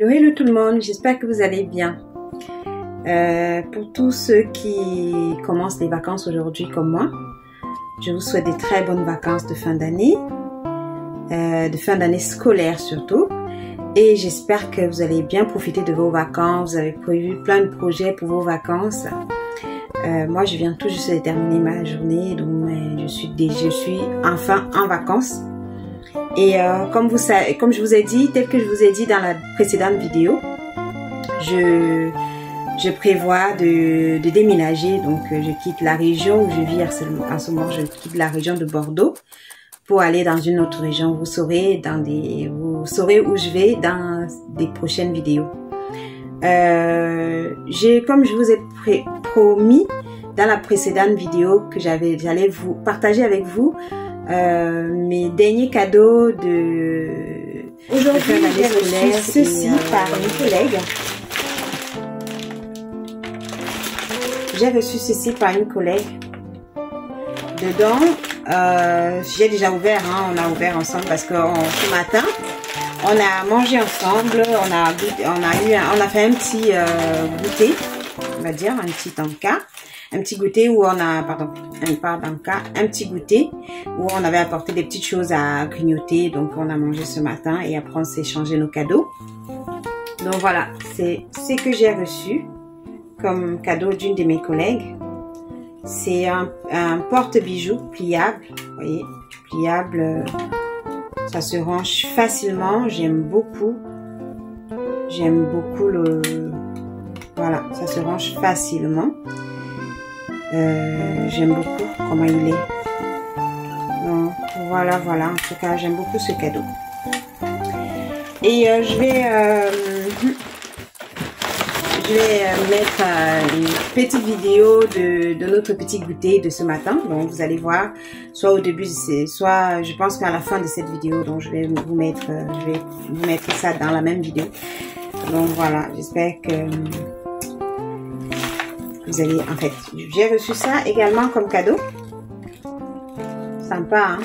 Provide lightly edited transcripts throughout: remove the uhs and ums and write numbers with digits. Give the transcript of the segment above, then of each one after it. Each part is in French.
Hello tout le monde, j'espère que vous allez bien. Pour tous ceux qui commencent les vacances aujourd'hui comme moi, je vous souhaite des très bonnes vacances de fin d'année scolaire surtout. Et j'espère que vous allez bien profiter de vos vacances, vous avez prévu plein de projets pour vos vacances. Moi je viens tout juste de terminer ma journée, donc je suis enfin en vacances. Et comme je vous ai dit, tel que je vous ai dit dans la précédente vidéo, je prévois de déménager. Donc je quitte la région où je vis en ce moment, je quitte la région de Bordeaux pour aller dans une autre région. Vous saurez où je vais dans des prochaines vidéos. Comme je vous ai promis dans la précédente vidéo que j'allais vous partager avec vous mes derniers cadeaux de aujourd'hui. J'ai reçu ceci par une collègue. J'ai reçu ceci par une collègue. Dedans, j'ai déjà ouvert, on a ouvert ensemble parce que ce matin, on a mangé ensemble, on a fait un petit goûter, on va dire, un petit tanka. Un petit goûter où on a, un petit goûter où on avait apporté des petites choses à grignoter. Donc on a mangé ce matin et après on s'est échangé nos cadeaux. Donc voilà, c'est ce que j'ai reçu comme cadeau d'une de mes collègues. C'est un porte-bijoux pliable, vous voyez, pliable, ça se range facilement. J'aime beaucoup voilà, ça se range facilement. J'aime beaucoup comment il est. Donc voilà, en tout cas j'aime beaucoup ce cadeau. Et je vais mettre une petite vidéo de notre petit goûter de ce matin. Donc vous allez voir, soit au début, soit je pense qu'à la fin de cette vidéo. Donc je vais vous mettre ça dans la même vidéo. Donc voilà, j'espère que vous allez, en fait, j'ai reçu ça également comme cadeau. Sympa, hein?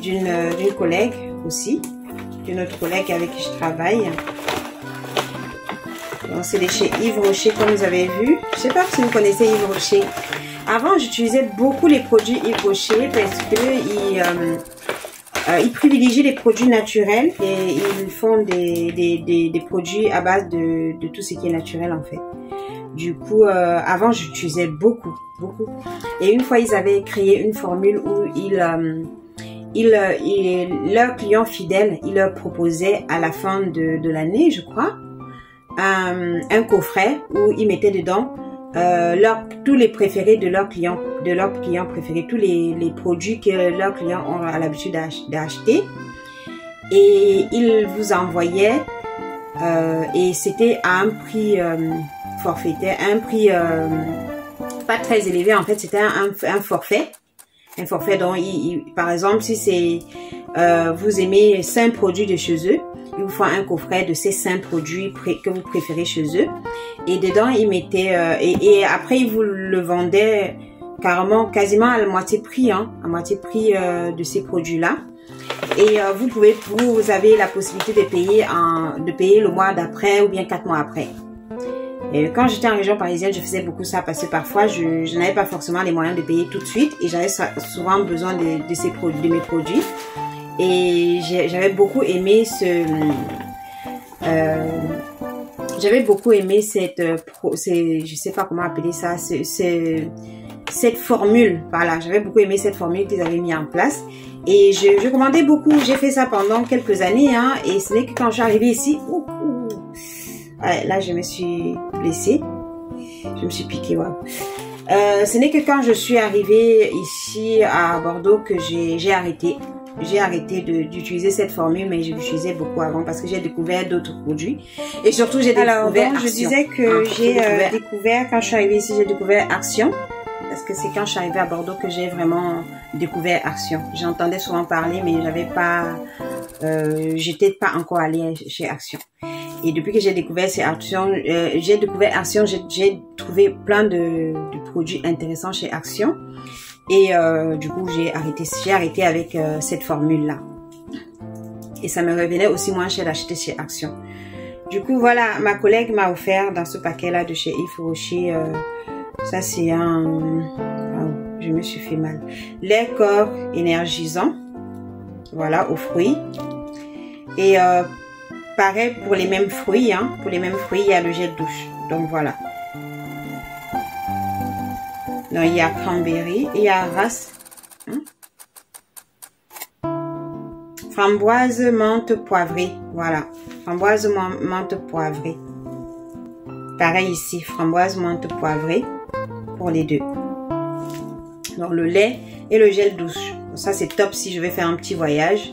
D'une collègue aussi, d'une autre collègue avec qui je travaille. Donc c'est de chez Yves Rocher, comme vous avez vu. Je sais pas si vous connaissez Yves Rocher. Avant, j'utilisais beaucoup les produits Yves Rocher parce que ils privilégient les produits naturels et ils font des produits à base de tout ce qui est naturel en fait. Du coup, avant, j'utilisais beaucoup. Et une fois, ils avaient créé une formule où leurs clients fidèles, ils leur proposaient à la fin de l'année, je crois, un coffret où ils mettaient dedans tous les préférés de leurs clients préférés, tous les produits que leurs clients ont l'habitude d'acheter. Et ils vous envoyaient, et c'était à un prix forfaitaire, un prix pas très élevé en fait. C'était un forfait dont par exemple si c'est vous aimez 5 produits de chez eux, ils vous font un coffret de ces 5 produits que vous préférez chez eux, et dedans ils mettaient et après ils vous le vendaient quasiment à la moitié prix, de ces produits là. Et vous avez la possibilité de payer le mois d'après ou bien 4 mois après. Et quand j'étais en région parisienne, je faisais beaucoup ça parce que parfois je n'avais pas forcément les moyens de payer tout de suite et j'avais souvent besoin de mes produits. Et j'avais beaucoup aimé je sais pas comment appeler ça, cette formule. Voilà, j'avais beaucoup aimé cette formule qu'ils avaient mis en place. Et je commandais beaucoup. J'ai fait ça pendant quelques années, hein, et ce n'est que quand je suis arrivée ici, ouais, là je me suis blessée, je me suis piquée, ouais. Ce n'est que quand je suis arrivée ici à Bordeaux que j'ai arrêté d'utiliser cette formule, mais je l'utilisais beaucoup avant parce que j'ai découvert d'autres produits et surtout j'ai découvert Action. Je disais que j'ai découvert, quand je suis arrivée ici, j'ai découvert Action. Parce que c'est quand je suis arrivée à Bordeaux que j'ai vraiment découvert Action. J'entendais souvent parler, mais j'étais pas encore allée chez Action. Et depuis que j'ai découvert Action, j'ai trouvé plein de produits intéressants chez Action. Et du coup, j'ai arrêté avec cette formule-là. Et ça me revenait aussi moins cher d'acheter chez Action. Du coup, voilà, ma collègue m'a offert dans ce paquet-là de chez Yves Rocher. Ça, c'est un... Oh, je me suis fait mal. Lait corps énergisant. Voilà, aux fruits. Et pareil pour les mêmes fruits. Hein. Pour les mêmes fruits, il y a le gel douche. Donc, voilà. Donc, il y a cranberry et il y a race. Hein. Framboise, menthe, poivrée. Voilà. Framboise, menthe, poivrée. Pareil ici, framboise, menthe, poivrée. Pour les deux. Donc, le lait et le gel douche. Ça, c'est top si je vais faire un petit voyage.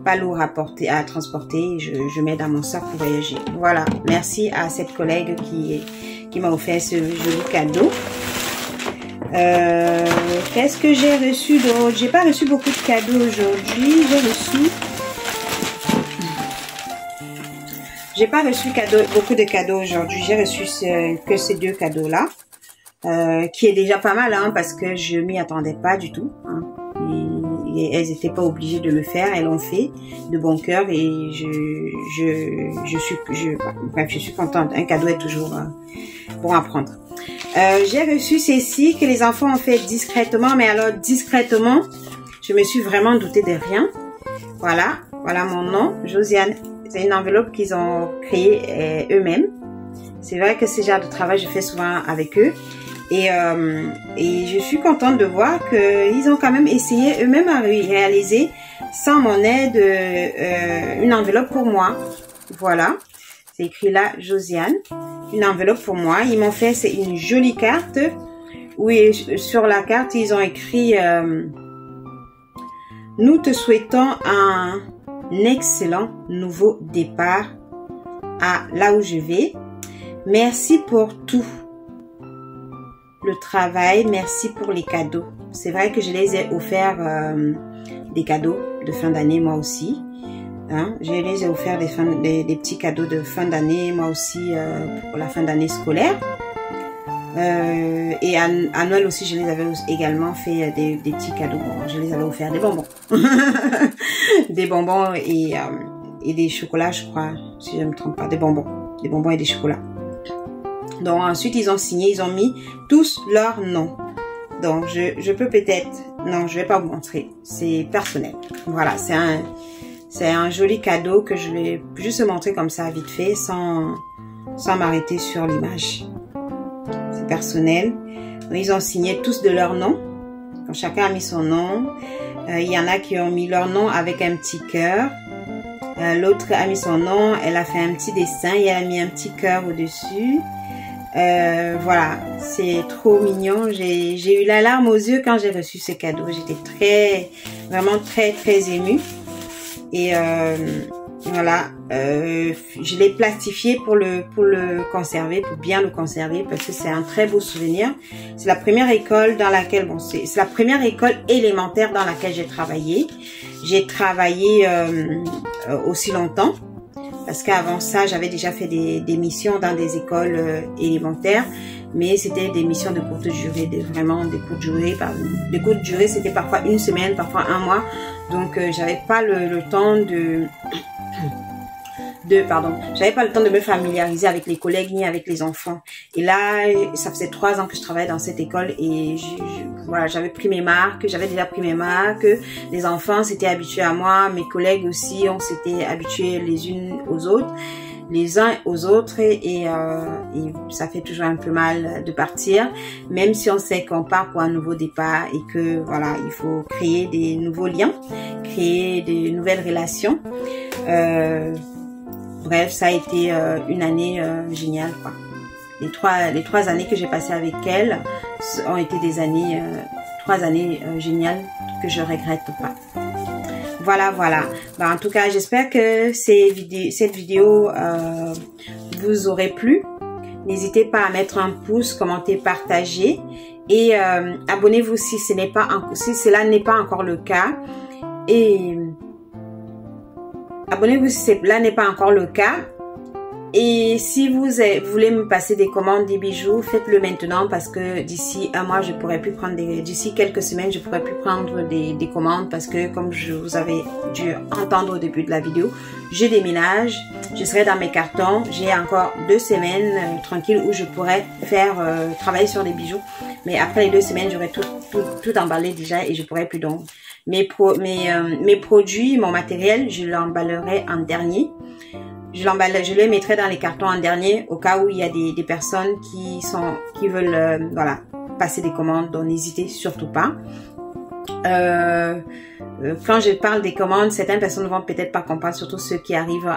Pas lourd à porter, à transporter. Je mets dans mon sac pour voyager. Voilà. Merci à cette collègue qui m'a offert ce joli cadeau. Qu'est-ce que j'ai reçu d'autre? J'ai pas reçu beaucoup de cadeaux aujourd'hui. J'ai pas reçu beaucoup de cadeaux aujourd'hui. J'ai reçu que ces deux cadeaux-là. Qui est déjà pas mal, hein, parce que je m'y attendais pas du tout. Hein. Et elles n'étaient pas obligées de le faire, elles l'ont fait de bon cœur et je suis contente. Un cadeau est toujours bon à prendre. J'ai reçu ceci que les enfants ont fait discrètement, mais alors discrètement, je me suis vraiment doutée de rien. Voilà, voilà mon nom, Josiane. C'est une enveloppe qu'ils ont créée eux-mêmes. C'est vrai que ce genre de travail, je fais souvent avec eux. Et je suis contente de voir qu'ils ont quand même essayé eux-mêmes à réaliser, sans mon aide, une enveloppe pour moi. Voilà, c'est écrit là, Josiane, une enveloppe pour moi. Ils m'ont fait, c'est une jolie carte, où sur la carte, ils ont écrit « Nous te souhaitons un excellent nouveau départ à là où je vais. Merci pour tout. Le travail, merci pour les cadeaux. » C'est vrai que je les ai offerts des cadeaux de fin d'année moi aussi. Hein? Je les ai offerts des petits cadeaux de fin d'année moi aussi pour la fin d'année scolaire. Et à Noël aussi, je les avais également fait des petits cadeaux. Bon, je les avais offerts des bonbons. Des bonbons et des chocolats, je crois, si je ne me trompe pas. Des bonbons et des chocolats. Donc ensuite, ils ont signé, ils ont mis tous leurs noms. Donc je peux peut-être... Non, je vais pas vous montrer. C'est personnel. Voilà, c'est un joli cadeau que je vais juste montrer comme ça, vite fait, sans m'arrêter sur l'image. C'est personnel. Donc, ils ont signé tous de leur nom. Donc, chacun a mis son nom. Il y en a qui ont mis leur nom avec un petit cœur. L'autre a mis son nom. Elle a fait un petit dessin et elle a mis un petit cœur au-dessus. Voilà, c'est trop mignon. J'ai eu la larme aux yeux quand j'ai reçu ce cadeau. J'étais vraiment très émue. Et voilà, je l'ai plastifié pour le conserver, pour bien le conserver, parce que c'est un très beau souvenir. C'est la première école dans laquelle, bon, c'est la première école élémentaire dans laquelle j'ai travaillé. J'ai travaillé aussi longtemps. Parce qu'avant ça, j'avais déjà fait des missions dans des écoles élémentaires, mais c'était des missions de courte durée, vraiment des courtes durées. De courte durée, c'était parfois une semaine, parfois un mois. Donc, j'avais pas le temps j'avais pas le temps de me familiariser avec les collègues ni avec les enfants. Et là, ça faisait 3 ans que je travaillais dans cette école et voilà, j'avais pris mes marques, j'avais déjà pris mes marques. Les enfants s'étaient habitués à moi, mes collègues aussi, on s'était habitués les unes aux autres, les uns aux autres et ça fait toujours un peu mal de partir, même si on sait qu'on part pour un nouveau départ et que voilà, il faut créer des nouveaux liens, créer de nouvelles relations. Bref, ça a été une année géniale, quoi. Les trois années que j'ai passées avec elle ont été des années, 3 années géniales que je regrette pas. Voilà. Ben, en tout cas, j'espère que cette vidéo vous aurait plu. N'hésitez pas à mettre un pouce, commenter, partager et abonnez-vous si cela n'est pas encore le cas. Et abonnez-vous si cela n'est pas encore le cas. Et si vous voulez me passer des commandes, des bijoux, faites-le maintenant parce que d'ici un mois, je pourrais plus prendre d'ici quelques semaines, je pourrais plus prendre des commandes parce que comme je vous avais dû entendre au début de la vidéo, je déménage, je serai dans mes cartons, j'ai encore 2 semaines tranquilles où je pourrais faire travailler sur des bijoux. Mais après les 2 semaines, j'aurai tout emballé déjà et je pourrais plus donc. Mes produits, mon matériel, je l'emballerai en dernier. Je les mettrai dans les cartons en dernier au cas où il y a des personnes qui veulent voilà, passer des commandes, donc n'hésitez surtout pas. Quand je parle des commandes, certaines personnes ne vont peut-être pas comprendre, surtout ceux qui arrivent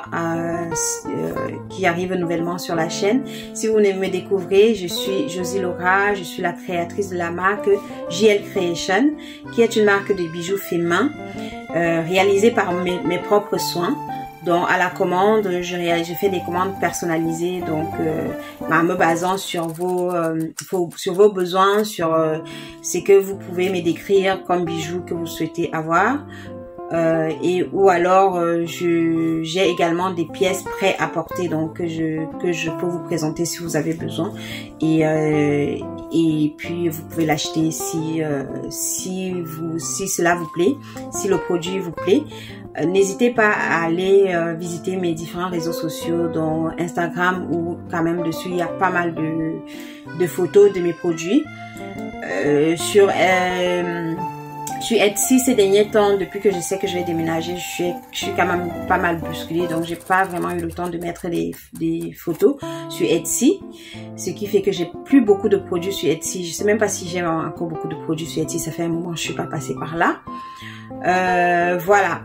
nouvellement sur la chaîne. Si vous me découvrez, je suis Josie Laura, je suis la créatrice de la marque JL Creation, qui est une marque de bijoux faits main, réalisée par mes propres soins. Donc à la commande, je fais des commandes personnalisées, donc en me basant sur vos besoins, sur ce que vous pouvez me décrire comme bijoux que vous souhaitez avoir, ou alors j'ai également des pièces prêtes à porter, donc que je peux vous présenter si vous avez besoin, et puis vous pouvez l'acheter si cela vous plaît, si le produit vous plaît. N'hésitez pas à aller visiter mes différents réseaux sociaux, dont Instagram, où quand même dessus il y a pas mal de photos de mes produits. Sur Etsy ces derniers temps, depuis que je sais que je vais déménager, je suis quand même pas mal bousculée, donc j'ai pas vraiment eu le temps de mettre des photos sur Etsy, ce qui fait que j'ai plus beaucoup de produits sur Etsy. Je sais même pas si j'ai encore beaucoup de produits sur Etsy, ça fait un moment que je suis pas passée par là. Voilà.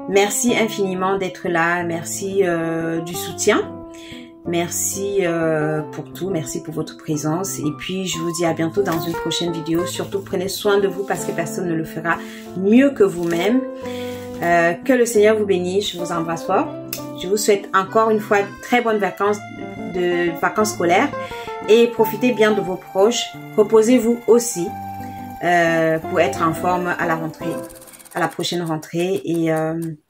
Merci infiniment d'être là, merci du soutien, merci pour tout, merci pour votre présence, et puis je vous dis à bientôt dans une prochaine vidéo. Surtout prenez soin de vous parce que personne ne le fera mieux que vous-même. Que le Seigneur vous bénisse, je vous embrasse fort, je vous souhaite encore une fois très bonnes vacances scolaires et profitez bien de vos proches, reposez-vous aussi pour être en forme à la rentrée. À la prochaine rentrée, et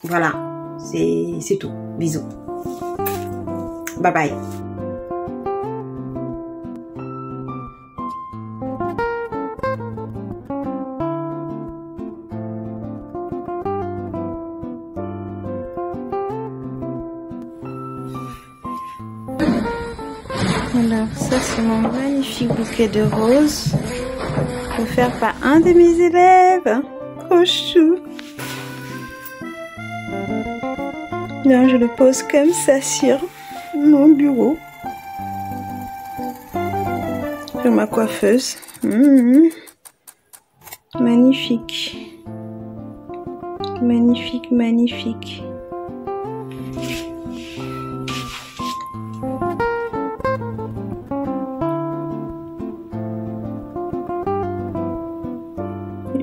voilà, c'est tout. Bisous. Bye bye. Alors ça c'est mon magnifique bouquet de roses offert par un de mes élèves. Trop chou. Là, je le pose comme ça sur mon bureau. Sur ma coiffeuse. Magnifique. Magnifique, magnifique.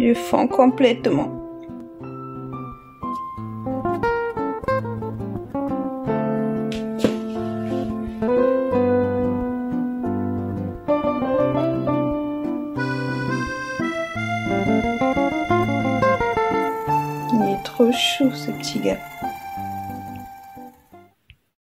Je fonds complètement. Il est trop chou ce petit gars.